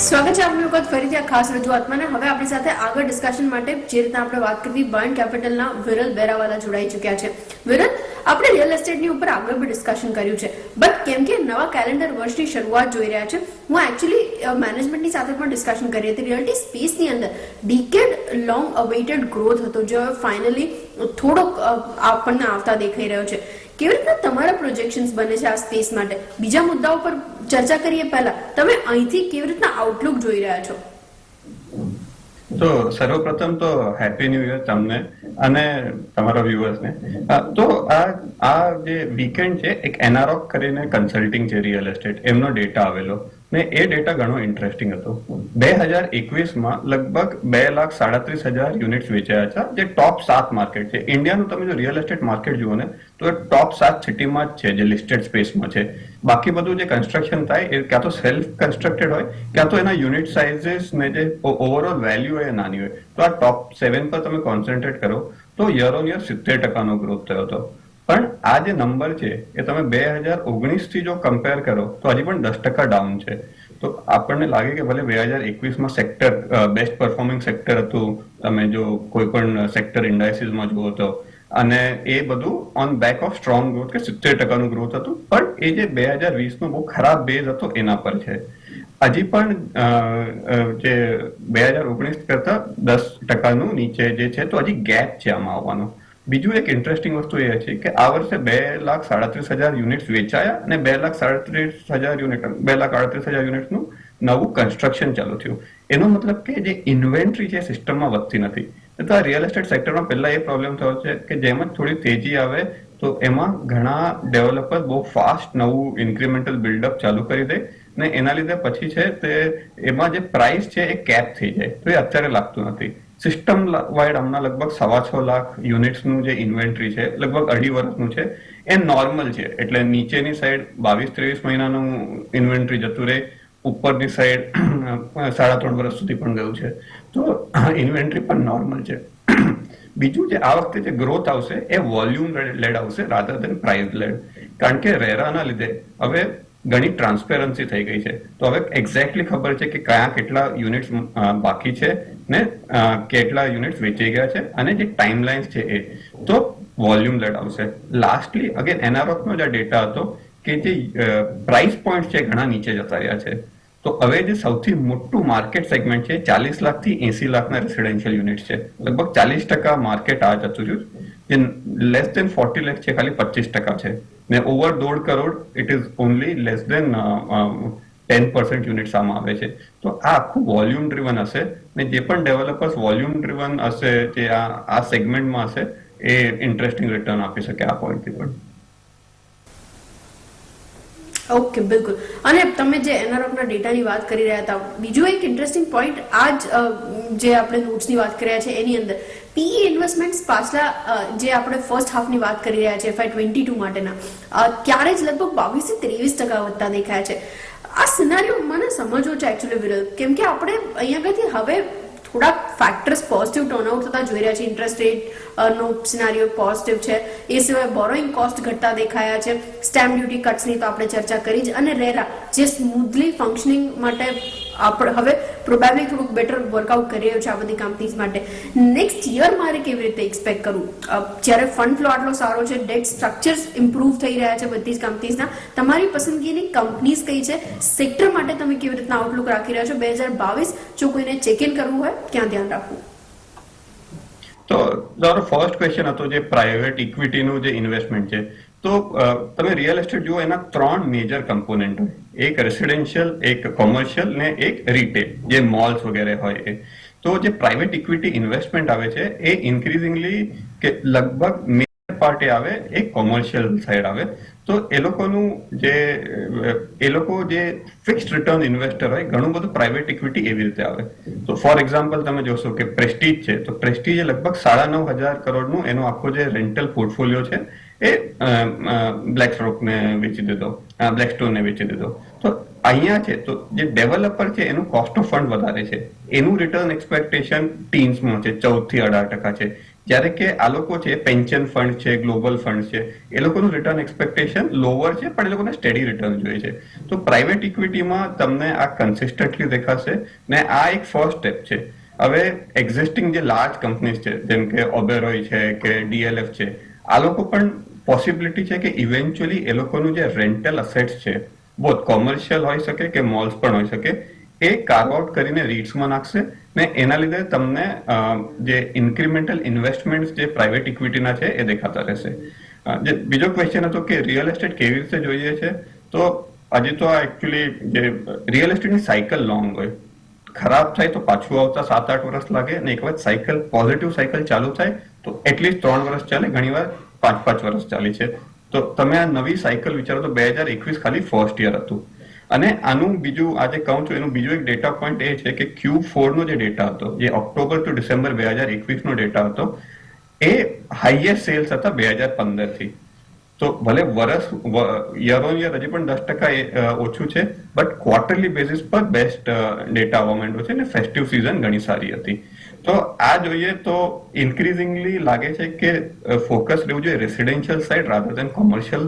સ્વાગત છે આપનું વખત ફરીથી આ ખાસ રજૂઆતમાં ને હવે આપણી સાથે આગળ ડિસ્કશન માટે જે રીતના આપણે વાત કરવી બાયન કેપિટલના વિરલ બેરાવાલા જોડાઈ ચૂક્યા છે. વિરલ, આપણે રિયલ એસ્ટેટની ઉપર આગળ બી ડિસ્કશન કર્યું છે, બટ કેમ કે નવા કેલેન્ડર વર્ષની શરૂઆત જોઈ રહ્યા છે, હું એકચ્યુઅલી મેનેજમેન્ટની સાથે પણ ડિસ્કશન કરી હતી. રિયલ્ટી સ્પેસની અંદર ડિકેડ લોંગ અવેઇટેડ ગ્રોથ હતો, જે ફાઇનલી થોડોક આપણને આવતા દેખાઈ રહ્યો છે. કેવી રીતના તમારા પ્રોજેક્શન્સ બને છે આ સ્પેસ માટે? બીજા મુદ્દાઓ પર ચર્ચા કરીએ પહેલા તમે અહીંથી કેવી રીતના આઉટલુક જોઈ રહ્યા છો? તો સર્વપ્રથમ તો હેપી ન્યૂ યર તમને અને તમારા વ્યુઅર્સને. તો આ જે વીકેન્ડ છે, એક એનારોક કરીને કન્સલ્ટિંગ છે રિયલ એસ્ટેટ, એમનો ડેટા આવેલો ને એ ડેટા ઘણો ઇન્ટરેસ્ટિંગ હતો. 2021માં લગભગ 2,37,000 યુનિટ્સ વેચાયા હતા, જે ટોપ 7 માર્કેટ છે ઇન્ડિયાનું. તમે જો રિયલ એસ્ટેટ માર્કેટ જુઓ ને તો એ ટોપ 7 સિટીમાં જ છે, જે લિસ્ટેડ સ્પેસમાં છે. બાકી બધું જે કન્સ્ટ્રક્શન થાય એ ક્યાં તો સેલ્ફ કન્સ્ટ્રક્ટેડ હોય, ક્યાં તો એના યુનિટ સાઇઝીસ ને જે ઓવરઓલ વેલ્યુ હોય એ નાની હોય. તો આ ટોપ 7 પર તમે કોન્સન્ટ્રેટ કરો તો યર ઓન યર 70% ગ્રોથ થયો હતો. પણ આ જે નંબર છે એ તમે 2019 થી જો કમ્પેર કરો તો હજી પણ 10% ડાઉન છે. તો આપણને લાગે કે ભલે 2021માં સેક્ટર બેસ્ટ પરફોર્મિંગ સેક્ટર હતું, તમે જો કોઈ પણ સેક્ટર ઇન્ડાઇસીસમાં જુઓ તો, અને એ બધું on back of strong growth કે 70% ગ્રોથ હતું. પણ એ જે 2020નો બહુ ખરાબ બેઝ હતો એના પર છે. હજી પણ જે 2019 કરતા 10% નીચે જે છે, તો હજી ગેપ છે આમાં આવવાનો. બીજું એક ઇન્ટરેસ્ટિંગ વસ્તુ એ છે કે આ વર્ષે 2,37,000 યુનિટ્સ વેચાયા અને 2,38,000 યુનિટ્સનું નવું કન્સ્ટ્રક્શન ચાલુ થયું. એનો મતલબ કે જે ઇન્વેન્ટરી છે સિસ્ટમમાં વધતી નથી. તો આ રિયલ એસ્ટેટ સેક્ટરમાં પહેલા એ પ્રોબ્લેમ થયો છે કે જેમ જ થોડી તેજી આવે તો એમાં ઘણા ડેવલપર્સ બહુ ફાસ્ટ નવું ઇન્ક્રીમેન્ટલ બિલ્ડઅપ ચાલુ કરી દે ને એના લીધે પછી છે તે એમાં જે પ્રાઇસ છે એ કેપ થઈ જાય. તો એ અત્યારે લાગતું નથી. સિસ્ટમ વાઇડ હમણાં લગભગ 6.25 લાખ યુનિટ્સનું જે ઇન્વેન્ટરી છે, લગભગ 2.5 વર્ષનું છે, એ નોર્મલ છે. એટલે નીચેની સાઈડ 22-23 મહિનાનું ઇન્વેન્ટરી જતું રહે, ઉપરની સાઈડ 3.5 વર્ષ સુધી પણ ગયું છે. તો ઇન્વેન્ટરી પણ નોર્મલ છે. બીજું જે આ વખતે જે ગ્રોથ આવશે એ વોલ્યુમ લેડ આવશે રાધર દેન પ્રાઇસ લેડ. કારણ કે રેરાના લીધે હવે ઘણી ટ્રાન્સપેરન્સી થઈ ગઈ છે. તો હવે એક્ઝેક્ટલી ખબર છે કે કયા કેટલા યુનિટ્સ બાકી છે ને કેટલા યુનિટ્સ વેચાઈ ગયા છે, અને જે ટાઈમલાઇન્સ છે એ તો વોલ્યુમ લેડ આવશે. લાસ્ટલી અગેન એનારોકનો જે ડેટા હતો કે જે પ્રાઇસ પોઈન્ટ છે ઘણા નીચે જતા રહ્યા છે. તો હવે જે સૌથી મોટું માર્કેટ સેગમેન્ટ છે 40 લાખથી 80 લાખના રેસિડેન્શિયલ યુનિટ છે. લગભગ 40% માર્કેટ આ જતું રહ્યું. જે લેસ દેન 40 લાખ છે ખાલી 25% છે, ને over 1.5 crore it is only less than 10% units આમાં આવે છે. તો આ આખું વોલ્યુમ ડ્રીવન હશે, ને જે પણ ડેવલપર્સ વોલ્યુમ ડ્રીવન હશે, જે આ સેગમેન્ટમાં હશે, એ ઇન્ટરેસ્ટિંગ રિટર્ન આપી શકે આ પોઈન્ટથી પણ. ઓકે, બિલકુલ. અને તમે જે એનારોકના ડેટાની વાત કરી રહ્યા હતા, બીજું એક ઇન્ટરેસ્ટિંગ પોઈન્ટ આજ જે આપણે નોટ્સની વાત કરી રહ્યા છે એની અંદર પીઈ ઇન્વેસ્ટમેન્ટ્સ પાછલા જે આપણે ફર્સ્ટ હાફની વાત કરી રહ્યા છે FY22 માટેના, ત્યારે જ લગભગ 22-23% વધતા દેખાયા છે. આ સિનારીઓ મને સમજવો છે એકચ્યુઅલી વિરલ, કેમ કે આપણે અહીંયા આગળથી હવે થોડાક ફેક્ટર્સ પોઝિટિવ ટર્નઆઉટ થતા જોઈ રહ્યા છે. ઇન્ટરેસ્ટ રેટ નો સિનારીઓ પોઝિટિવ છે, એ સિવાય બોરોઈંગ કોસ્ટ ઘટતા દેખાયા છે, સ્ટેમ્પ ડ્યુટી કટ્સની તો આપણે ચર્ચા કરી જ, અને રેરા જે સ્મૂથલી ફંક્શનિંગ માટે આપણે હવે પ્રોબેબલી થોડુંક બેટર વર્કઆઉટ કરી રહ્યું છે આ બધી કંપનીઝ માટે. નેક્સ્ટ યર મારે કેવી રીતે એક્સપેક્ટ કરવું, જ્યારે ફંડ ફ્લો આટલો સારો છે, ડેટ સ્ટ્રક્ચર્સ ઇમ્પ્રૂવ થઈ રહ્યા છે બધી જ કંપનીઝના, તમારી પસંદગીની કંપનીઝ કઈ છે, સેક્ટર માટે તમે કેવી રીતના આઉટલુક રાખી રહ્યા છો 2022? જો કોઈને ચેક ઇન કરવું હોય ક્યાં ધ્યાન રાખવું? તો તમારો ફર્સ્ટ ક્વેશ્ચન હતો જે પ્રાઇવેટ ઇક્વિટીનું જે ઇન્વેસ્ટમેન્ટ છે. તો તમે રિયલ એસ્ટેટ જુઓ, એના 3 મેજર કમ્પોનેન્ટ હોય. એક રેસિડેન્શિયલ, એક કોમર્શિયલ ને એક રિટેલ, જે મોલ્સ વગેરે હોય એ. તો જે પ્રાઇવેટ ઇક્વિટી ઇન્વેસ્ટમેન્ટ આવે છે એ ઇન્ક્રીઝિંગલી કે લગભગ મેજર પાર્ટ આવે એ કોમર્શિયલ સાઈડ આવે. તો એ લોકો જે ફિક્સ્ડ રિટર્ન ઇન્વેસ્ટર હોય, ઘણું બધું પ્રાઇવેટ ઇક્વિટી એવી રીતે આવે. તો ફોર એક્ઝામ્પલ તમે જોશો કે પ્રેસ્ટીજ છે, તો પ્રેસ્ટીજ લગભગ 9,500 કરોડનું એનો આખો જે રેન્ટલ પોર્ટફોલિયો છે એ બ્લેકસ્ટોનને વેચી દીધો. તો અહીંયા છે તો જે ડેવલપર છે એનું કોસ્ટ ઓફ ફંડ વધારે છે, એનું રિટર્ન એક્સપેક્ટેશન ટીન્સમાં છે, 14% થી 18% છે. જ્યારે કે આ લોકો છે પેન્શન ફંડ છે, ગ્લોબલ ફંડ છે, એ લોકોનું રિટર્ન એક્સપેક્ટેશન લોઅર છે, પણ એ લોકોને સ્ટેડી રિટર્ન જોઈએ છે. તો પ્રાઇવેટ ઇક્વિટીમાં તમને આ કન્સિસ્ટન્ટલી દેખાશે ને આ એક ફર્સ્ટ સ્ટેપ છે. હવે એક્ઝિસ્ટિંગ જે લાર્જ કંપનીઝ છે જેમ કે ઓબેરોય છે કે DLF છે, આ લોકો પણ પોસિબિલિટી છે કે ઇવેન્ચ્યુઅલી એ લોકોનું જે રેન્ટલ અસેટ્સ છે, બોથ કોમર્શિયલ હોઈ શકે કે મોલ્સ પણ હોઈ શકે, એ કાર્વ આઉટ કરીને રીટ્સમાં નાખશે ને એના લીધે તમને જે ઇન્ક્રીમેન્ટલ ઇન્વેસ્ટમેન્ટ જે પ્રાઇવેટ ઇક્વિટીના છે એ દેખાતા રહેશે. જે બીજો ક્વેશ્ચન હતો કે રિયલ એસ્ટેટ કેવી રીતે જોઈએ છે, તો હજી તો આ એકચ્યુઅલી જે રિયલ એસ્ટેટની સાયકલ લોંગ હોય, ખરાબ થાય તો પાછું આવતા 7-8 વર્ષ લાગે ને એક વખત સાયકલ પોઝિટિવ સાયકલ ચાલુ થાય તો એટલીસ્ટ 3 વર્ષ ચાલે, ઘણીવાર 5-5 વર્ષ ચાલી છે. તો તમે આ નવી સાયકલ વિચારો તો 2021 ખાલી ફર્સ્ટ યર હતું. અને આનું બીજું આજે કહું છું એનું બીજું એક ડેટા પોઈન્ટ એ છે કે Q4 નો જે ડેટા હતો, જે ઓક્ટોબર ટુ ડિસેમ્બર 2021 નો ડેટા હતો, એ હાઈએસ્ટ સેલ્સ હતા 2015 થી. તો ભલે વર્ષ યર ઓન યર હજી પણ 10% ઓછું છે, બટ ક્વાર્ટરલી બેસિસ પર બેસ્ટ ડેટા આવવા માંડ્યો છે અને ફેસ્ટિવ સિઝન ઘણી સારી હતી. તો આ જોઈએ તો ઇન્ક્રીઝિંગલી લાગે છે કે ફોકસ રહેવું જોઈએ રેસિડેન્શિયલ સાઇડ રાધર દેન કોમર્શિયલ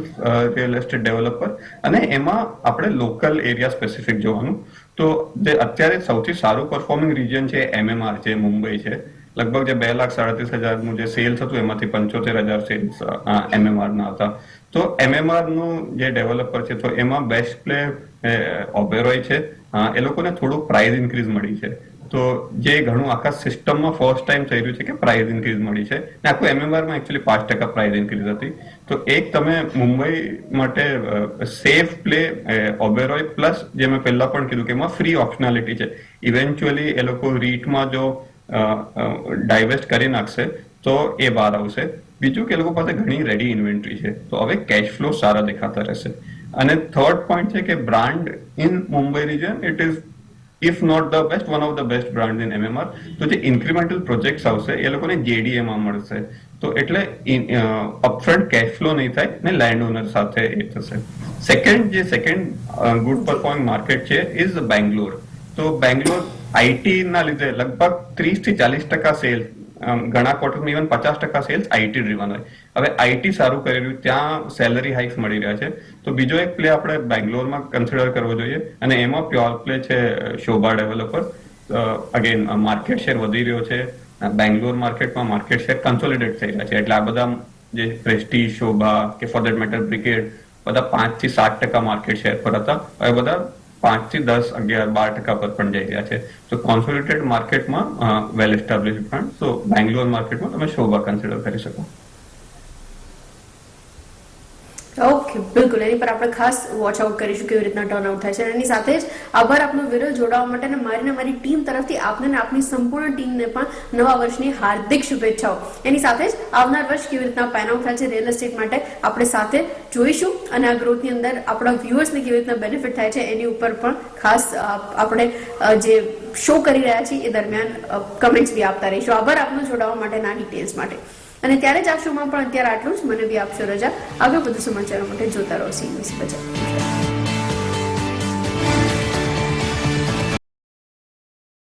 રિયલ એસ્ટેટ ડેવલપર, અને એમાં આપણે લોકલ એરિયા સ્પેસિફિક જોવાનું. તો જે અત્યારે સૌથી સારું પરફોર્મિંગ રિજિયન છે MMR છે, મુંબઈ છે. લગભગ જે 2,37,000 જે સેલ્સ હતું એમાંથી 75,000 સેલ્સ MMR ના હતા. તો MMR નું જે ડેવલપર છે તો એમાં બેસ્ટ પ્લે ઓબેરોય છે. એ લોકોને થોડું પ્રાઇસ ઇન્ક્રીઝ મળી છે. તો જે ઘણું આખા સિસ્ટમમાં ફર્સ્ટ ટાઈમ થઈ રહ્યું છે કે પ્રાઇસ ઇન્ક્રીઝ મળી છે ને આખું MMRમાં એકચ્યુઅલી 5% પ્રાઇસ ઇન્ક્રીઝ હતી. તો એક તમે મુંબઈ માટે સેફ પ્લે ઓબેરોય પ્લસ જે મેં પહેલા પણ કીધું કે એમાં ફ્રી ઓપ્શનાલિટી છે. ઇવેન્ચ્યુઅલી એ લોકો રીટમાં જો ડાયવેસ્ટ કરી નાખશે તો એ બહાર આવશે. બીજું કે એ લોકો પાસે ઘણી રેડી ઇન્વેન્ટરી છે, તો હવે કેશ ફ્લો સારા દેખાતા રહેશે. અને થર્ડ પોઈન્ટ છે કે brand in Mumbai region it is if not the best one of the best brand in MMR. તો જે ઇન્ક્રીમેન્ટલ પ્રોજેક્ટ્સ આવશે એ લોકોને JDA માં મળશે. તો એટલે અપફ્રન્ટ કેશ ફ્લો નહીં થાય ને લેન્ડ ઓનર સાથે એ થશે. સેકન્ડ ગુડ પરફોર્મિંગ માર્કેટ છે ઇઝ બેંગ્લોર. તો બેંગ્લોર IT ના લીધે લગભગ 30-40% સેલ, ઘણા ક્વાર્ટરમાં ઇવન 50% સેલ્સ IT ડ્રીવન હોય. હવે IT સારું કરી રહ્યું, ત્યાં સેલરી હાઇક્સ મળી રહ્યા છે. તો બીજો એક પ્લે આપણે બેંગ્લોરમાં કન્સિડર કરવો જોઈએ અને એમાં પ્યોર પ્લે છે શોભા ડેવલપર. અગેન માર્કેટ શેર વધી રહ્યો છે. બેંગ્લોર માર્કેટમાં માર્કેટ શેર કન્સોલિડેટ થઈ રહ્યા છે. એટલે આ બધા જે પ્રેસ્ટીજ, શોભા કે ફોર દેટ મેટર બ્રિગેડ, બધા 5-7% માર્કેટ શેર પર હતા. હવે બધા 5-10, 11-12% પર પણ જઈ રહ્યા છે. તો કોન્સોલિડેટેડ માર્કેટમાં વેલ એસ્ટાબ્લિશ બ્રાન્ડ, તો બેંગ્લોર માર્કેટમાં તમે શોભા કન્સિડર કરી શકો. ઓકે, બિલકુલ એની પર આપણે ખાસ વોચ આઉટ કરીશું કેવી રીતના ટર્ન આઉટ થાય છે. એની સાથે જ આભાર આપનો વિરલ જોડાવા માટે, અને મારી ટીમ તરફથી આપને અને આપની સંપૂર્ણ ટીમને પણ નવા વર્ષની હાર્દિક શુભેચ્છાઓ. એની સાથે જ આવનાર વર્ષ કેવી રીતના પેન આઉટ થાય છે રિયલ એસ્ટેટ માટે આપણે સાથે જોઈશું, અને આ ગ્રોથની અંદર આપણા વ્યુઅર્સને કેવી રીતના બેનિફિટ થાય છે એની ઉપર પણ ખાસ આપણે જે શો કરી રહ્યા છીએ એ દરમિયાન કમેન્ટ્સ બી આપતા રહીશું. આભાર આપનો જોડાવા માટેના ડિટેલ્સ માટે. અને ત્યારે જ આ શોમાં પણ અત્યારે આટલું જ. મને બી આપશો રજા. આગળ વધુ સમાચારો માટે જોતા રહો CNBC બજાર.